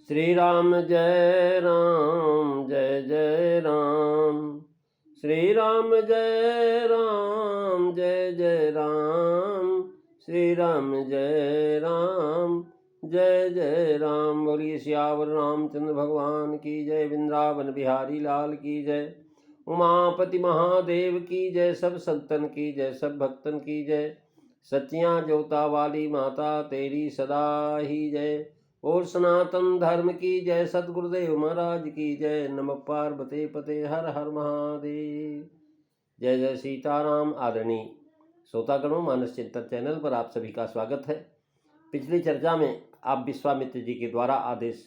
श्री राम जय राम जय जय राम। श्री राम जय राम जय जय राम। श्री राम जय राम जय जय राम। बोलिए सियावर रामचंद्र भगवान की जय। वृंदावन बिहारी लाल की जय। उमापति महादेव की जय। सब संतन की जय, सब भक्तन की जय। सच्चियाँ जोता वाली माता तेरी सदा ही जय। और सनातन धर्म की जय। सतगुरुदेव महाराज की जय। नमः पार्वती पते हर हर महादेव। जय जय सीताराम। आदरणीय श्रोतागणों, मानस चिंतन चैनल पर आप सभी का स्वागत है। पिछली चर्चा में आप विश्वामित्र जी के द्वारा आदेश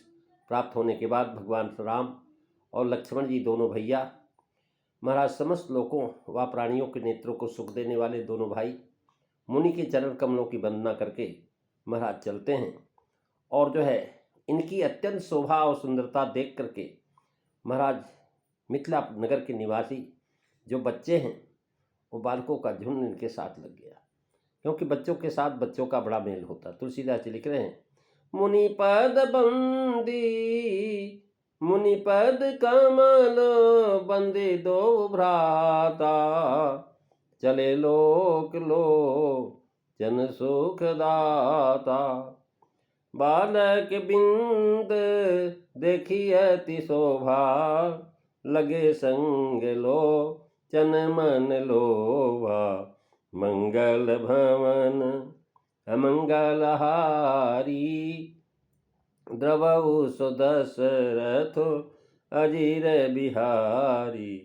प्राप्त होने के बाद भगवान राम और लक्ष्मण जी दोनों भैया महाराज समस्त लोगों व प्राणियों के नेत्रों को सुख देने वाले दोनों भाई मुनि के चरण कमलों की वंदना करके महाराज चलते हैं। और जो है इनकी अत्यंत शोभा और सुंदरता देख करके महाराज मिथिला नगर के निवासी जो बच्चे हैं वो बालकों का झुंड इनके साथ लग गया, क्योंकि बच्चों के साथ बच्चों का बड़ा मेल होता। तुलसीदास जी लिख रहे हैं, मुनि पद बंदी मुनि पद कमल बंदे दो भ्राता। चले लोक जन सुख दाता। बालक बिंद देखी अति शोभा। लगे संग लो चन मन लोभा। मंगल भवन अमंगल हारी। द्रवहु सुदशरथ अजीर बिहारी।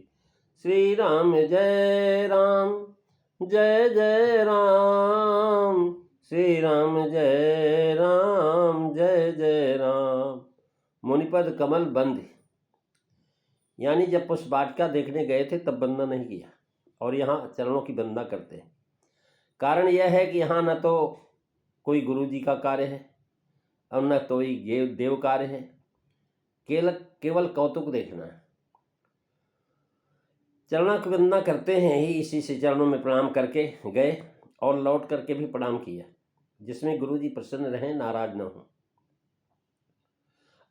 श्री राम जय राम जय जय राम। श्री राम जय राम जय जय राम। मुनिपद कमल बंद, यानी जब पुष्प वाटिका देखने गए थे तब वंदना नहीं किया और यहाँ चरणों की वंदना करते हैं। कारण यह है कि यहाँ न तो कोई गुरु जी का कार्य है और न तो ही देव कार्य है, केवल कौतुक देखना है। चरणों की वंदना करते हैं ही, इसी से चरणों में प्रणाम करके गए और लौट करके भी प्रणाम किया, जिसमें गुरु जी प्रसन्न रहें, नाराज न हो।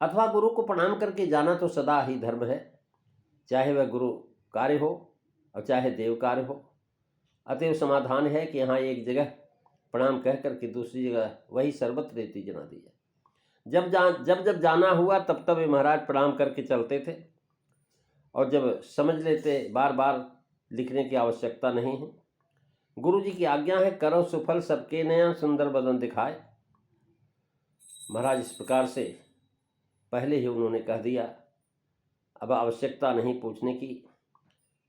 अथवा गुरु को प्रणाम करके जाना तो सदा ही धर्म है, चाहे वह गुरु कार्य हो और चाहे देव कार्य हो। अतएव समाधान है कि यहाँ एक जगह प्रणाम कह करके दूसरी जगह वही सर्वत्र रीति जना दी है। जब जाना हुआ तब तब महाराज प्रणाम करके चलते थे, और जब समझ लेते बार बार लिखने की आवश्यकता नहीं है। गुरु जी की आज्ञा है, करो सुफल सबके नया सुंदर बदन दिखाए। महाराज इस प्रकार से पहले ही उन्होंने कह दिया, अब आवश्यकता नहीं पूछने की।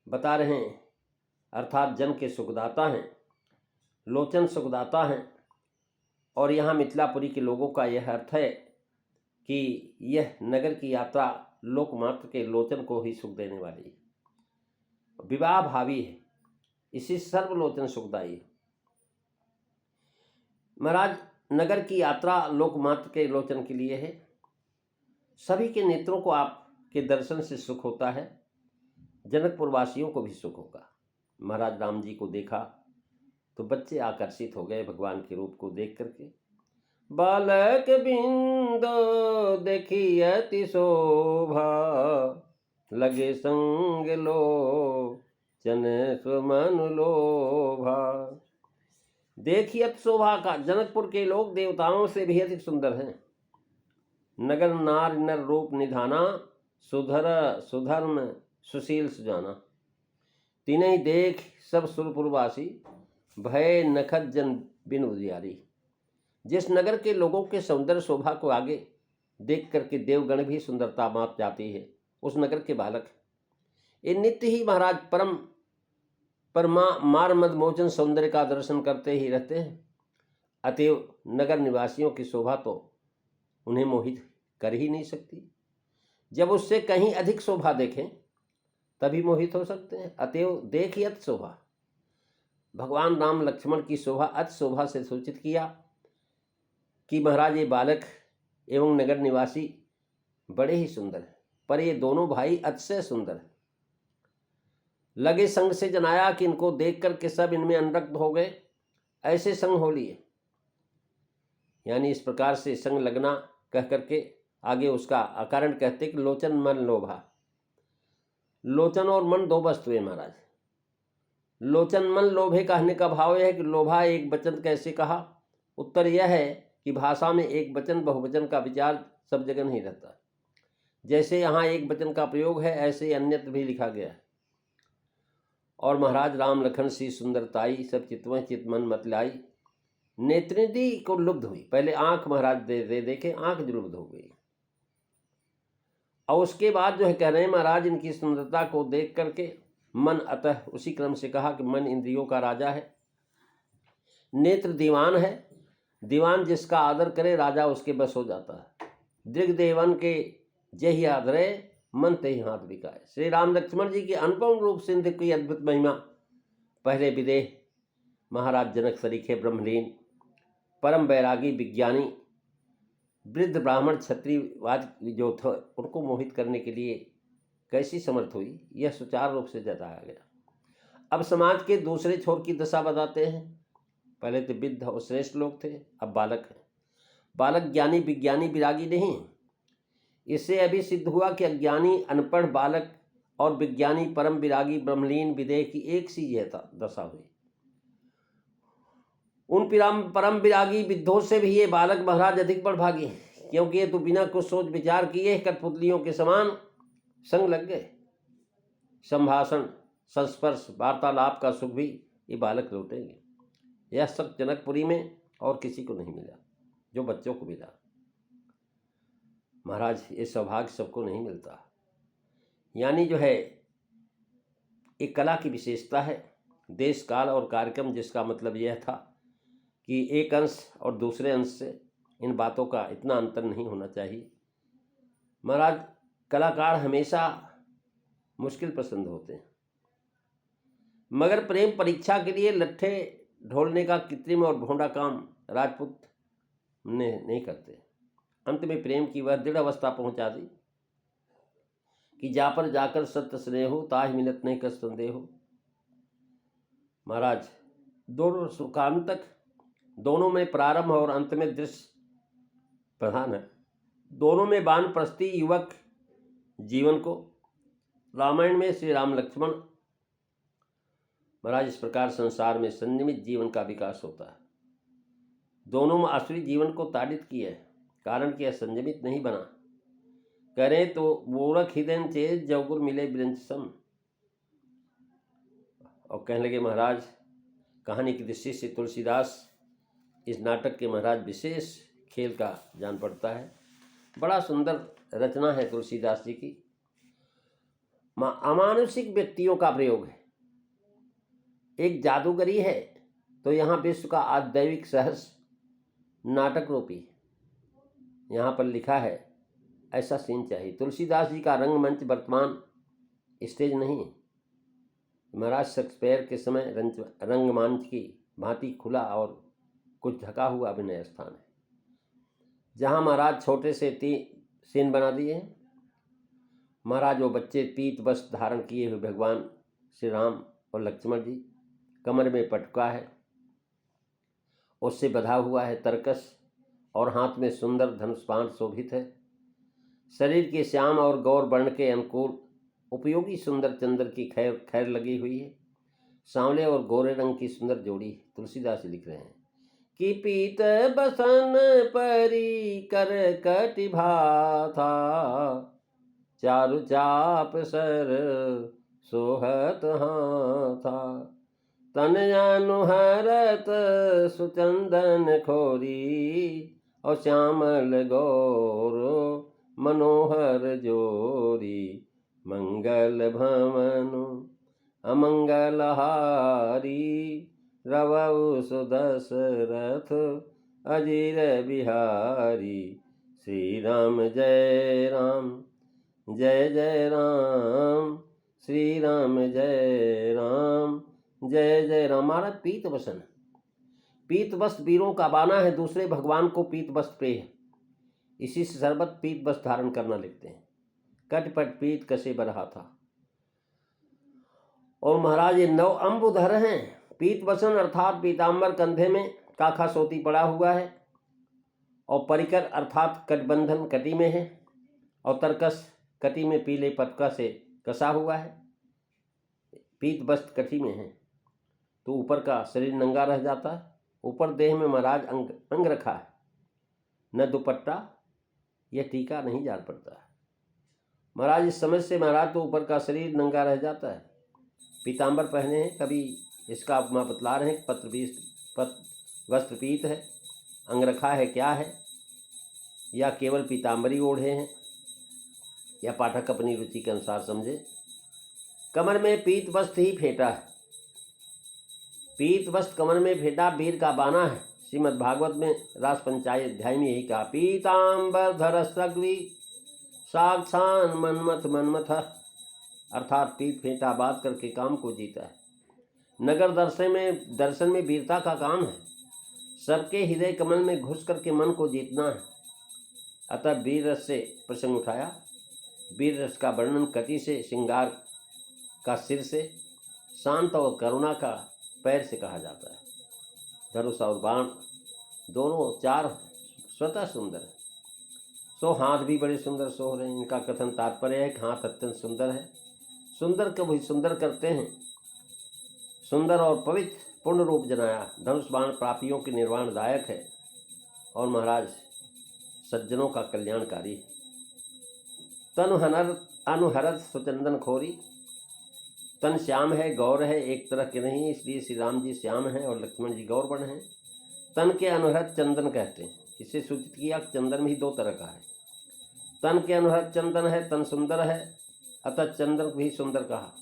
बता रहे हैं, अर्थात जन के सुखदाता हैं, लोचन सुखदाता हैं। और यहाँ मिथिलापुरी के लोगों का यह अर्थ है कि यह नगर की यात्रा लोकमात्र के लोचन को ही सुख देने वाली है, विवाह भावी है, इसी सर्वलोचन सुखदायी। महाराज नगर की यात्रा लोकमात्र के लोचन के लिए है। सभी के नेत्रों को आपके दर्शन से सुख होता है, जनकपुर वासियों को भी सुख होगा। महाराज राम जी को देखा तो बच्चे आकर्षित हो गए भगवान के रूप को देख करके। बालक बिंदो देखी अति शोभा। लगे संग लो चन सुमन लोभा। देखिए अति शोभा का, जनकपुर के लोग देवताओं से भी अधिक सुंदर हैं। नगर नार नर रूप निधाना। सुधर्म सुशील सुजाना। तीनों देख सब सुरपुरवासी। भय नखत जन बिन उजियारी। जिस नगर के लोगों के सौंदर्य शोभा को आगे देख करके देवगण भी सुंदरता माप जाती है, उस नगर के बालक ये नित्य ही महाराज मार मद मोचन सौंदर्य का दर्शन करते ही रहते हैं। अतएव नगर निवासियों की शोभा तो उन्हें मोहित कर ही नहीं सकती। जब उससे कहीं अधिक शोभा देखें तभी मोहित हो सकते हैं। अतएव देखिए अति शोभा। भगवान राम लक्ष्मण की शोभा अति शोभा से सूचित किया कि महाराज ये बालक एवं नगर निवासी बड़े ही सुंदर हैं, पर ये दोनों भाई अतिशय सुंदर हैं। लगे संग से जनाया कि इनको देख करके सब इनमें अनुरक्त हो गए, ऐसे संग हो लिए। यानी इस प्रकार से संग लगना कह करके आगे उसका अकारण कहते कि लोचन मन लोभा। लोचन और मन दो वस्तुएं महाराज। लोचन मन लोभे कहने का भाव यह है कि लोभा एक वचन कैसे कहा। उत्तर यह है कि भाषा में एक वचन बहुवचन का विचार सब जगह नहीं रहता। जैसे यहाँ एक वचन का प्रयोग है ऐसे अन्यत्र भी लिखा गया है। और महाराज राम लखन सी सुंदरताई सब चितवं चित मन मत लाई। नेत्रिंद्री को लुब्ध हुई। पहले आंख महाराज दे देखे आंख लुब्ध हो गई। और उसके बाद जो है कह रहे हैं महाराज इनकी सुंदरता को देख करके मन अतः उसी क्रम से कहा कि मन इंद्रियों का राजा है। नेत्र दीवान है। दीवान जिसका आदर करे राजा उसके बस हो जाता है। दृग्देवन के जही आदरे मन ते ही हाथ बिकाए। श्री राम लक्ष्मण जी की अनुपम रूप सिंधु की अद्भुत महिमा। पहले विदेह महाराज जनक सरीखे ब्रह्मलीन परम बैरागी विज्ञानी वृद्ध ब्राह्मण क्षत्रियवाद जो थे उनको मोहित करने के लिए कैसी समर्थ हुई यह सुचारू रूप से जताया गया। अब समाज के दूसरे छोर की दशा बताते हैं। पहले तो विद्ध और श्रेष्ठ लोग थे, अब बालक हैं। बालक ज्ञानी विज्ञानी विरागी नहीं। इससे अभी सिद्ध हुआ कि अज्ञानी अनपढ़ बालक और विज्ञानी परम विरागी ब्रह्मलीन विदेह की एक सी यह दशा हुई। उन परम विरागी विद्धों से भी ये बालक महाराज अधिक बड़भागी, क्योंकि ये तो बिना कुछ सोच विचार किए कठपुतलियों के समान संग लग गए। संभाषण संस्पर्श वार्तालाप का सुख भी ये बालक लौटेंगे। यह सब जनकपुरी में और किसी को नहीं मिला जो बच्चों को मिला। महाराज ये सौभाग्य सबको नहीं मिलता। यानी जो है एक कला की विशेषता है। देश काल और कार्यक्रम जिसका मतलब यह था कि एक अंश और दूसरे अंश से इन बातों का इतना अंतर नहीं होना चाहिए। महाराज कलाकार हमेशा मुश्किल पसंद होते हैं, मगर प्रेम परीक्षा के लिए लट्ठे ढोलने का कृत्रिम और भोंडा काम राजपूत ने नहीं करते। अंत में प्रेम की वह दृढ़ अवस्था पहुंचा दी कि जा पर जाकर सत्य स्नेहो ताहि मिलत नहीं कर संदेहो। महाराज दोनों सुखांतक दोनों में प्रारंभ और अंत में दृश्य प्रधान है। दोनों में वानप्रस्थी युवक जीवन को रामायण में श्री राम लक्ष्मण महाराज इस प्रकार संसार में संयमित जीवन का विकास होता है। दोनों में आसुरी जीवन को ताड़ित किया है, कारण कि यह संयमित नहीं बना। करें तो मूर्ख हिदन चेत जवगुर मिले ब्रंच सम। और कहने लगे महाराज कहानी की दृष्टि से तुलसीदास इस नाटक के महाराज विशेष खेल का जान पड़ता है। बड़ा सुंदर रचना है तुलसीदास जी की। अमानुषिक व्यक्तियों का प्रयोग है। एक जादूगरी है तो यहाँ विश्व का आदैविक सहस नाटक रूपी यहाँ पर लिखा है। ऐसा सीन चाहिए। तुलसीदास जी का रंगमंच वर्तमान स्टेज नहीं है। महाराज शेक्सपियर के समय रंगमंच की भांति खुला और कुछ ढका हुआ अभिनय स्थान है, जहाँ महाराज छोटे से सीन बना दिए हैं। महाराज वो बच्चे पीत वस्त्र धारण किए हुए भगवान श्री राम और लक्ष्मण जी, कमर में पटका है, उससे बधा हुआ है तरकस और हाथ में सुंदर धनुष्पाण शोभित है। शरीर के श्याम और गौर वर्ण के अनुकूल उपयोगी सुंदर चंद्र की खैर लगी हुई है। सांवले और गोरे रंग की सुंदर जोड़ी। तुलसीदास लिख रहे हैं कि पीत बसन परी कर कटिभा था, चारु चाप सर सोहत था, तन अनुहरत सुचंदन खोरी, और श्यामल गौर मनोहर जोरी, मंगल भवनु अमंगल हारी, रवउ सुदशरथ अजीर बिहारी। श्री राम जय राम जय जय राम, श्री राम जय राम जय जय राम। हमारा पीत वसन, पीत वस्त्र वीरों का बाना है। दूसरे भगवान को पीत वस्त्र प्रिय है, इसी से सर्वत पीत वस्त्र धारण करना लिखते हैं। कटपट पीत कसे बरहा था। और महाराज ये 9 अम्बुधर हैं। पीत वसन अर्थात पीताम्बर कंधे में काखा सोती पड़ा हुआ है और परिकर अर्थात कटबंधन कटी में है, और तरकस कटी में पीले पटका से कसा हुआ है। पीत वस्त्र कटी में है तो ऊपर का शरीर नंगा रह जाता है। ऊपर देह में महाराज अंग रखा है, न दुपट्टा या टीका नहीं जान पड़ता है। महाराज इस समझ से महाराज तो ऊपर का शरीर नंगा रह जाता है। पीताम्बर पहने हैं, कभी इसका उपमा बतला रहे हैं। वस्त्र पीत है, अंग रखा है क्या है, या केवल पीताम्बरी ओढ़े हैं, या पाठक अपनी रुचि के अनुसार समझे। कमर में पीत वस्त्र ही फेंटा है। पीत वस्त्र कमर में फेंटा वीर का बाना है। श्रीमद् भागवत में रास पंचायत अध्याय में यही कहा, पीताम्बर धर सग्वी साक्षान मनमथ, अर्थात पीत फेंटा बात करके काम को जीता है। नगर दर्शन में वीरता का काम है। सबके हृदय कमल में घुस करके मन को जीतना है। अतः वीर रस से प्रसंग उठाया। वीर रस का वर्णन कटी से, श्रृंगार का सिर से, शांत और करुणा का पैर से कहा जाता है। धनुष और बाण दोनों चार स्वतः सुंदर है। सो हाथ भी बड़े सुंदर सो रहे हैं। इनका कथन तात्पर्य है कि हाथ अत्यंत सुंदर है। सुंदर को भी सुंदर करते हैं। सुंदर और पवित्र पूर्ण रूप जनाया। धनुष बाण पापियों के निर्वाणदायक है और महाराज सज्जनों का कल्याणकारी है। तनु अनुहरत सुचंदन खोरी। तन श्याम है, गौर है, एक तरह के नहीं, इसलिए श्री राम जी श्याम हैं और लक्ष्मण जी गौर बन हैं। तन के अनुहरत चंदन कहते हैं। इसे सूचित किया चंदन भी दो तरह का है। तन के अनुहरत चंदन है, तन सुंदर है, अतः चंदन भी सुंदर कहा।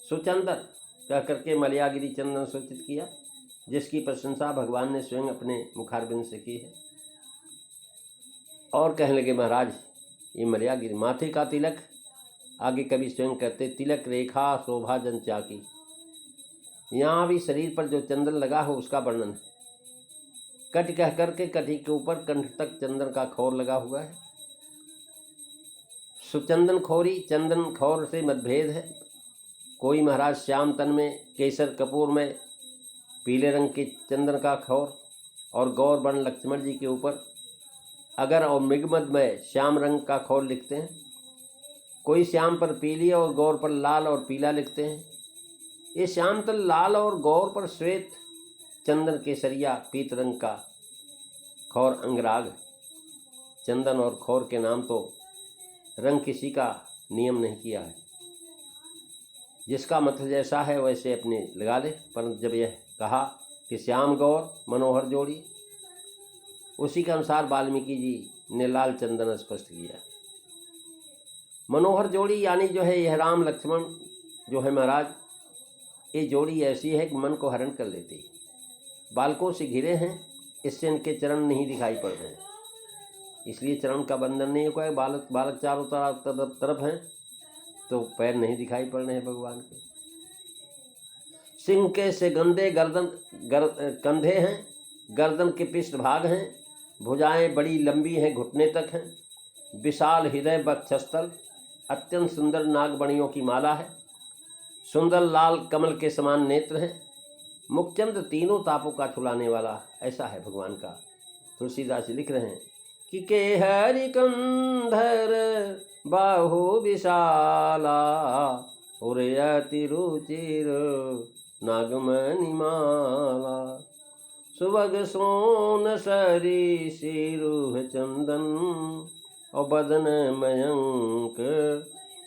सुचंदन कह करके मलयागिरी चंदन सूचित किया, जिसकी प्रशंसा भगवान ने स्वयं अपने मुखारबिंद से की है। और कहने लगे महाराज ये मलयागिरी। माथे का तिलक, आगे कभी स्वयं कहते तिलक रेखा शोभा जन चाकी। यहाँ भी शरीर पर जो चंदन लगा हो उसका वर्णन है। कट कह करके कटी के ऊपर कंठ तक चंदन का खौर लगा हुआ है। सुचंदन खोरी, चंदन खौर से मतभेद है। कोई महाराज श्याम तन में, केसर कपूर में पीले रंग के चंदन का खौर, और गौर बन लक्ष्मण जी के ऊपर अगर और मृगमद में श्याम रंग का खौर लिखते हैं। कोई श्याम पर पीली और गौर पर लाल और पीला लिखते हैं। ये श्याम तल लाल और गौर पर श्वेत, चंदन केसरिया पीत रंग का खौर अंगराग। चंदन और खौर के नाम तो रंग किसी का नियम नहीं किया है। जिसका मत जैसा है वैसे अपने लगा ले। परंतु जब यह कहा कि श्याम गौर मनोहर जोड़ी, उसी के अनुसार वाल्मीकि जी ने लाल चंदन स्पष्ट किया। मनोहर जोड़ी यानी जो है यह राम लक्ष्मण जो है महाराज, ये जोड़ी ऐसी है कि मन को हरण कर लेती है। बालकों से घिरे हैं, इससे इनके चरण नहीं दिखाई पड़ रहे हैं, इसलिए चरण का बंधन नहीं है। कोई बालक चारों तरफ हैं तो पैर नहीं दिखाई पड़ रहे हैं भगवान के। सिंह के से गंदे कंधे हैं, गर्दन के पृष्ठभाग हैं, भुजाएं बड़ी लंबी हैं, घुटने तक हैं। विशाल हृदय वक्षस्थल, अत्यंत सुंदर नागमणियों की माला है। सुंदर लाल कमल के समान नेत्र हैं। मुखचंद्र तीनों तापों का छुलाने वाला, ऐसा है भगवान का। तुलसीदास जी लिख रहे हैं कि के हरि कंधर बाहु विशाला, उरयति रुचिर नागमणि माला। सुभग सोन सरी शिरुह चंदन, और बदन मयंक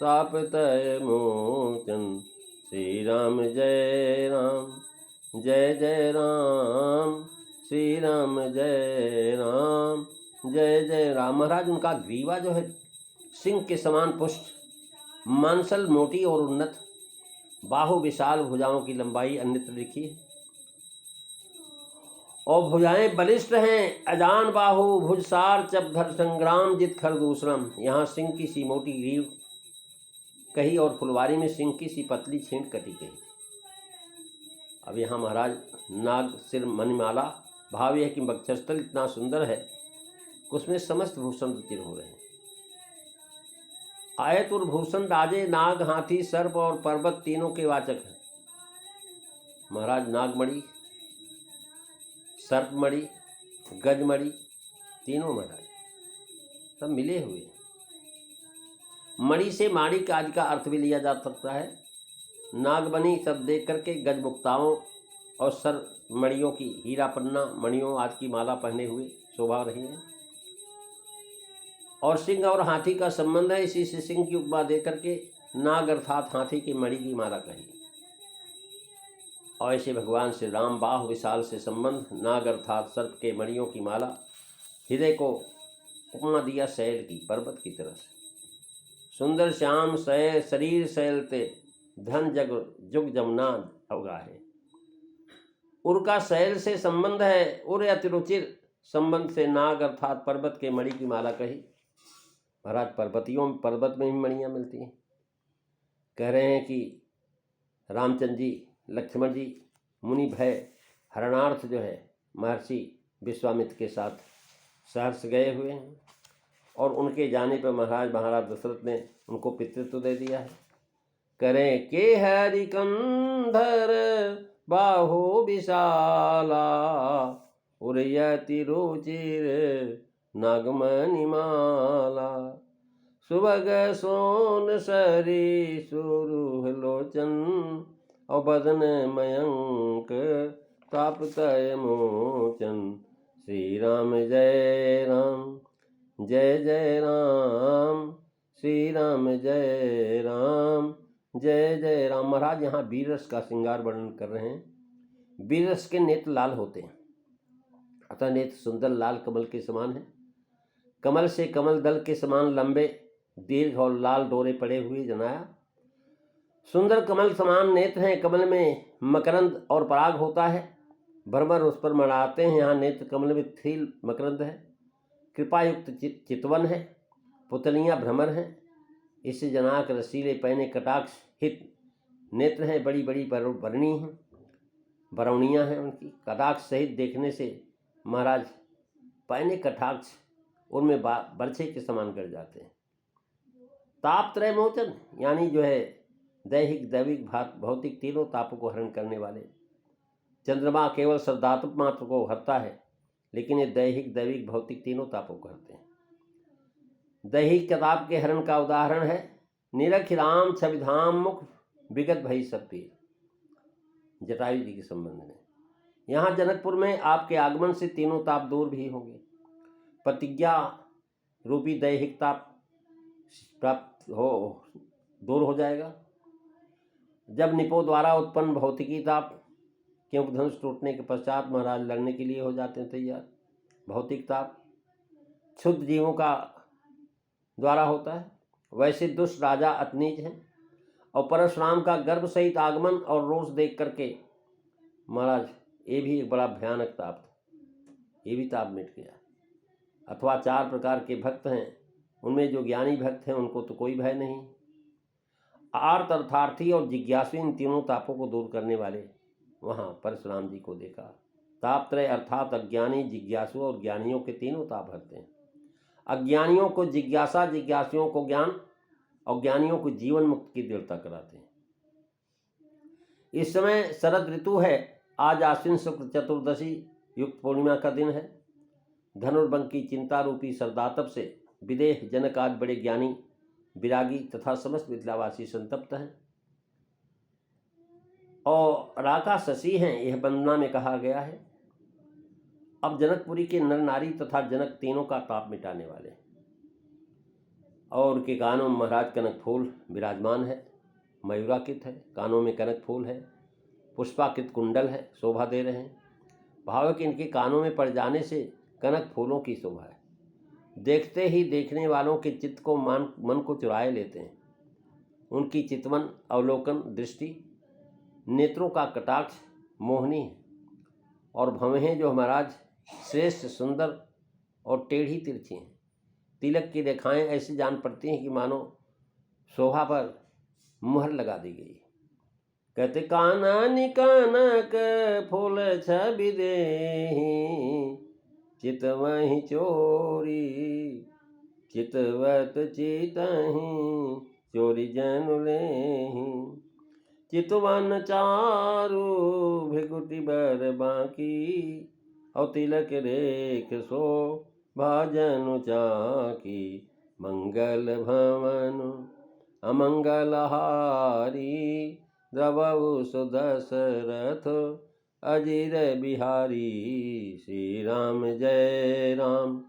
तापतय मोचन। श्री राम जय राम, जय जय राम, श्री राम जय राम, जय जय राम। महाराज उनका ग्रीवा जो है सिंह के समान पुष्ट, मांसल मोटी और उन्नत, बाहु विशाल, भुजाओं की लंबाई अन्यत्र लिखी है, और भुजाएं बलिष्ठ हैं। अजान बाहु भुजसार चपधर संग्राम जित खरदूसरम। यहाँ सिंह की सी मोटी ग्रीव कही और फुलवारी में सिंह की सी पतली छींट कटी गई। अब यहाँ महाराज नाग सिर मणिमाला, भाव यह कि वक्षस्थल इतना सुंदर है उसमें समस्त भूषण रुचिर हो रहे हैं। आयतुर भूषण राजे नाग, हाथी, सर्प और पर्वत तीनों के वाचक हैं। महाराज नागमणि, सर्पमणि, गजमणि, तीनों महाराज सब मिले हुए। मणि से माणिक आदि का अर्थ भी लिया जा सकता है। नागमणि सब देख करके गजमुक्ताओं और सर मणियों की, हीरा पन्ना मणियों आदि की माला पहने हुए शोभा रही है। और सिंह और हाथी का संबंध है, इसी से सिंह की उपमा दे करके नाग अर्थात हाथी की मणि की माला कही। और ऐसे भगवान श्री राम बाह विशाल से संबंध, नाग अर्थात सर्प के मणियों की माला, हृदय को उपमा दिया शैल की, पर्वत की तरह से। सुंदर श्याम शैल शरीर शैलते धन जग जुग जमुना अवगा है। उर का शैल से संबंध है, उर अतिरुचिर संबंध से नाग अर्थात पर्वत के मणि की माला कही। महाराज पर्वत में भी मणियाँ मिलती हैं। कह रहे हैं कि रामचंद्र जी लक्ष्मण जी मुनि भय हरणार्थ जो है महर्षि विश्वामित्र के साथ सहर्ष गए हुए हैं, और उनके जाने पर महाराज दशरथ ने उनको पितृत्व दे दिया है। करें के हरिकंधर बाहो विशाला उरयति रुचिर नागमणि माला सुभग सोन सरी सुरुह लोचन और बदन मयंक तापतय मोचन। श्री राम जय राम जय जय राम, श्री राम जय राम जय जय राम। महाराज यहाँ बीरस का श्रृंगार वर्णन कर रहे हैं। बीरस के नेत्र लाल होते हैं, अतः नेत्र सुंदर लाल कमल के समान है। कमल से कमल दल के समान लंबे दीर्घ और लाल डोरे पड़े हुए जनाया। सुंदर कमल समान नेत्र हैं। कमल में मकरंद और पराग होता है, भ्रमर उस पर मड़ाते हैं। यहाँ नेत्र कमल में थील मकरंद है, कृपायुक्त चितवन है, पुतलियाँ भ्रमर हैं। इससे जनाक रसीले पहने कटाक्ष हित नेत्र हैं, बड़ी बड़ी बरणी हैं, बरौनियाँ हैं उनकी। कटाक्ष सहित देखने से महाराज पहने कटाक्ष उनमें बरछे के समान गिर जाते हैं। ताप त्रय मोचन यानी जो है दैहिक दैविक भौतिक तीनों तापों को हरण करने वाले। चंद्रमा केवल श्रद्धात्मक मात्र को हरता है, लेकिन ये दैहिक दैविक भौतिक तीनों तापों को हरते हैं। दैहिक ताप के हरण का उदाहरण है निरख राम छविधाम मुख विगत भई सब पीर, जटायु जी के संबंध में। यहाँ जनकपुर में आपके आगमन से तीनों ताप दूर भी होंगे। प्रतिज्ञा रूपी दैहिक ताप प्राप्त दूर हो जाएगा। जब निपो द्वारा उत्पन्न भौतिकी ताप, क्योंकि धनुष टूटने के पश्चात महाराज लड़ने के लिए हो जाते हैं तैयार। भौतिक ताप क्षुद्र जीवों का द्वारा होता है। वैसे दुष्ट राजा अतनीच हैं, और परशुराम का गर्भ सहित आगमन और रोष देख करके महाराज ये भी एक बड़ा भयानक ताप था, ये भी ताप मिट गया। अथवा 4 प्रकार के भक्त हैं, उनमें जो ज्ञानी भक्त हैं उनको तो कोई भय नहीं। आर्त अर्थार्थी और जिज्ञासु इन तीनों तापों को दूर करने वाले वहाँ परशुराम जी को देखा। तापत्रय अर्थात अज्ञानी जिज्ञासु और ज्ञानियों के तीनों ताप हरते हैं। अज्ञानियों को जिज्ञासा, जिज्ञासुओं को ज्ञान, और ज्ञानियों को जीवन मुक्त की दृढ़ता कराते हैं। इस समय शरद ऋतु है। आज आश्विन शुक्ल चतुर्दशी युक्त पूर्णिमा का दिन है। धनुर्भंग की चिंता रूपी सरदातप से विदेह जनक आदि बड़े ज्ञानी विरागी तथा समस्त मिथिलावासी संतप्त हैं और राका शशि हैं, यह वंदना में कहा गया है। अब जनकपुरी के नर नारी तथा जनक तीनों का ताप मिटाने वाले, और उनके कानों में महाराज कनक फूल विराजमान है, मयूराकृत है, कानों में कनक फूल है, पुष्पाकृत कुंडल है, शोभा दे रहे हैं। भाव कि इनके कानों में पड़ जाने से कनक फूलों की शोभा है। देखते ही देखने वालों के चित्त को मन को चुराए लेते हैं। उनकी चितवन अवलोकन दृष्टि, नेत्रों का कटाक्ष मोहनी है, और भवें जो महाराज श्रेष्ठ सुंदर और टेढ़ी तिरछी हैं। तिलक की रेखाएं ऐसी जान पड़ती हैं कि मानो शोभा पर मुहर लगा दी गई। कहते कानन कनक फूल छवि देहि चितवहि चोरी चितवत चितहि चोरी जनु लेहि चितवन चारु भिगुटी बर बाकी और तिलक रेख सो भाजनु चाकी मंगल भवन अमंगलहारी द्रवहु सुदशरथ अजिर बिहारी। श्री राम जय राम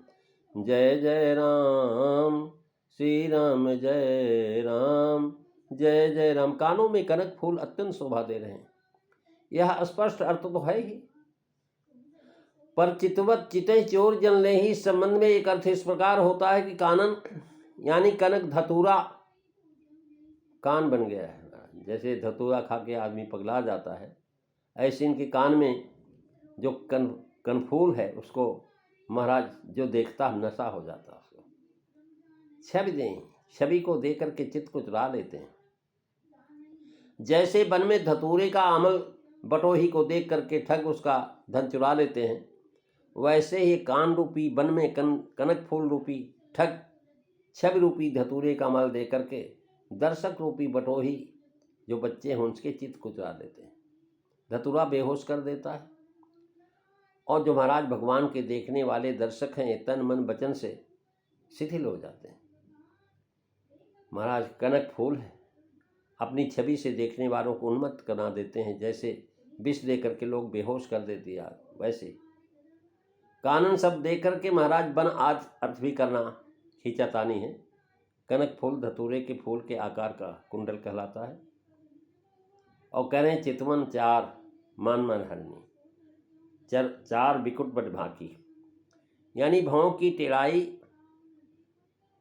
जय जय राम, श्री राम जय राम जय जय राम। कानों में कनक फूल अत्यंत शोभा दे रहे हैं, यह स्पष्ट अर्थ तो है ही, पर चितवत चिते चोर जन ले ही संबंध में एक अर्थ इस प्रकार होता है कि कानन यानी कनक धतूरा कान बन गया है। जैसे धतूरा खा के आदमी पगला जाता है, ऐसे इनके कान में जो कनफूल है उसको महाराज जो देखता नशा हो जाता है उसको। छवि दें, छवि को देख करके चित्त को चुरा लेते हैं। जैसे वन में धतूरे का अमल बटोही को देख करके ठग उसका धन चुरा लेते हैं, वैसे ही कान रूपी वन में कनक फूल रूपी ठग छवि रूपी धतूरे का अमल दे करके दर्शक रूपी बटोही जो बच्चे हैं उसके चित्त को चुरा लेते हैं। धतूरा बेहोश कर देता है, और जो महाराज भगवान के देखने वाले दर्शक हैं ये तन मन वचन से शिथिल हो जाते हैं। महाराज कनक फूल है, अपनी छवि से देखने वालों को उन्मत्त करा देते हैं। जैसे विष दे करके लोग बेहोश कर देते हैं, वैसे कानन सब देख करके महाराज बन आज अर्थ भी करना खींचातानी है। कनक फूल धतूरे के फूल के आकार का कुंडल कहलाता है। और कह रहे हैं चितवन चार मान मन हरनी, चार बिकुट बट भाकी, यानी भावों की टेढ़ाई।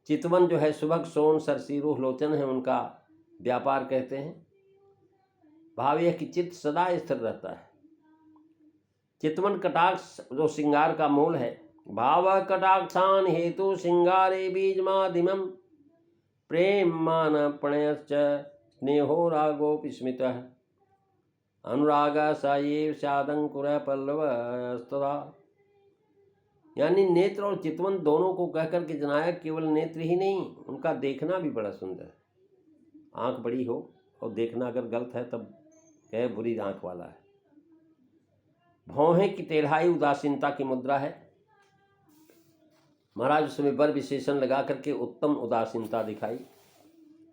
चितवन जो है सुभग सोन सरसी रूह लोचन है, उनका व्यापार कहते हैं। भाव यह कि चित्त सदा स्थिर रहता है। चितवन कटाक्ष जो श्रृंगार का मूल है। भाव कटाक्षान हेतु श्रृंगारे बीज माध्यमम प्रेम मान प्रणयश्च स्नेहो रागोपि स्मितः अनुराग साये सादंकुर पल्लव स्तदा, यानी नेत्र और चितवन दोनों को कहकर के जनाया केवल नेत्र ही नहीं, उनका देखना भी बड़ा सुंदर है। आंख बड़ी हो और देखना अगर गलत है तब कहे बुरी आंख वाला है। भौहें की टेढ़ाई उदासीनता की मुद्रा है। महाराज उसमें बर विशेषण लगा करके उत्तम उदासीनता दिखाई।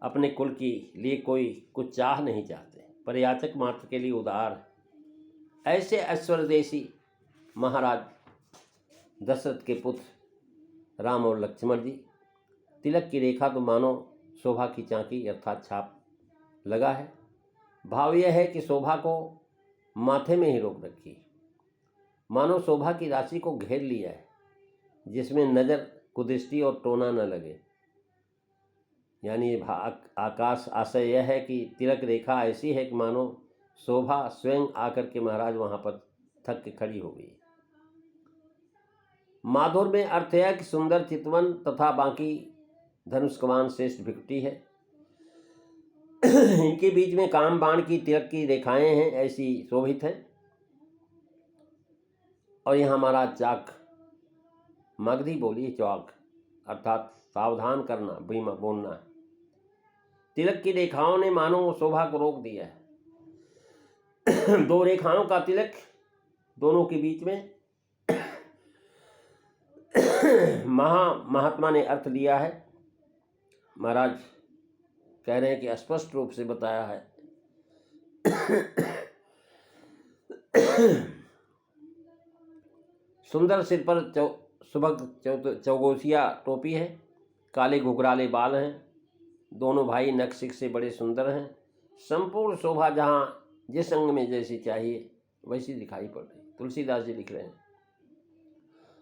अपने कुल की लिए कोई कुछ चाह नहीं चाहते, परियाचक मात्र के लिए उदार। ऐसे ऐश्वर्यदेशी महाराज दशरथ के पुत्र राम और लक्ष्मण जी। तिलक की रेखा तो मानो शोभा की चांकी अर्थात छाप लगा है। भाव यह है कि शोभा को माथे में ही रोक रखी, मानो शोभा की राशि को घेर लिया है, जिसमें नज़र कुदृष्टि और टोना न लगे। यानी आकाश आशय यह है कि तिलक रेखा ऐसी है कि मानो शोभा स्वयं आकर के महाराज वहाँ पर थक के खड़ी हो गई। माधुर में अर्थ है कि सुंदर चितवन तथा बाकी धनुष कमान श्रेष्ठ भिकुटी है। इनके बीच में काम बाण की तिलक की रेखाएं हैं, ऐसी शोभित है। और यहाँ महाराज चाक मगधी बोली चौक अर्थात सावधान करना, बीमा बोलना है। तिलक की रेखाओं ने मानो शोभा को रोक दिया है। दो रेखाओं का तिलक दोनों के बीच में महात्मा ने अर्थ दिया है। महाराज कह रहे हैं कि स्पष्ट रूप से बताया है। सुंदर सिर पर सुबह चौगोसिया टोपी है, काले घुघराले बाल हैं। दोनों भाई नक्शिक से बड़े सुंदर हैं। संपूर्ण शोभा जहाँ जिस अंग में जैसी चाहिए वैसी दिखाई पड़ रही। तुलसीदास जी लिख रहे हैं,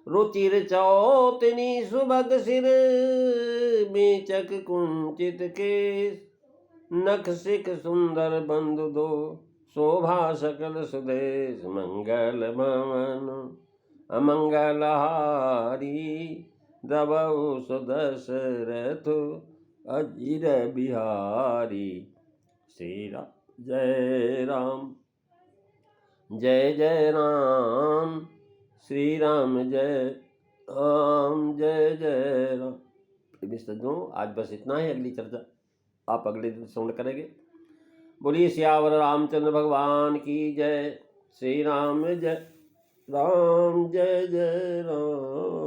रुचिर चौतनी सुभग सिर बेचक कुंचित केश नखशिक सुंदर बंधु दो शोभा सकल सुदेश मंगल भवन अमंगलहारी दबऊ सुदशरथ अजिर बिहारी। श्री राम जय राम जय जय राम, श्री राम जय राम जय जय राम। आज बस इतना ही, अगली चर्चा आप अगले दिन श्रवण करेंगे। बोलिए सियावर रामचंद्र भगवान की जय। श्री राम जय राम जय जय राम।